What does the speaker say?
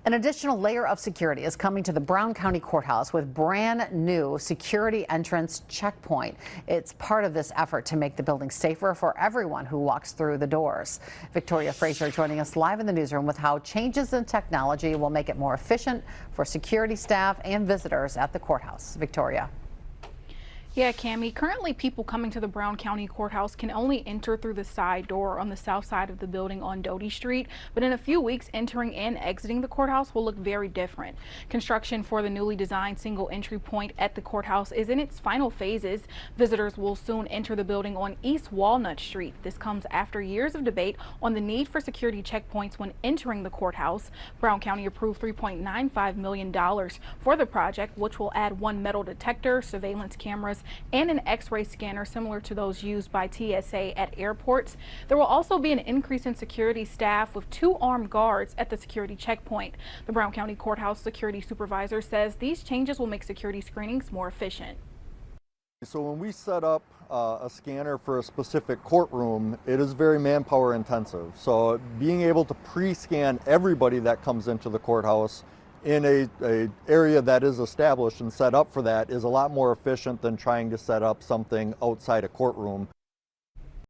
An additional layer of security is coming to the Brown County Courthouse with brand new security entrance checkpoint. It's part of this effort to make the building safer for everyone who walks through the doors. Victoria Frazier joining us live in the newsroom with how changes in technology will make it more efficient for security staff and visitors at the courthouse. Victoria. Yeah, Cammie, currently people coming to the Brown County Courthouse can only enter through the side door on the south side of the building on Doty Street, but in a few weeks, entering and exiting the courthouse will look very different. Construction for the newly designed single entry point at the courthouse is in its final phases. Visitors will soon enter the building on East Walnut Street. This comes after years of debate on the need for security checkpoints when entering the courthouse. Brown County approved $3.95 million for the project, which will add one metal detector, surveillance cameras, and an X-ray scanner similar to those used by TSA at airports. There will also be an increase in security staff with 2 armed guards at the security checkpoint. The Brown County Courthouse security supervisor says these changes will make security screenings more efficient. So when we set up a scanner for a specific courtroom, it is very manpower intensive. So being able to pre-scan everybody that comes into the courthouse in a area that is established and set up for that is a lot more efficient than trying to set up something outside a courtroom.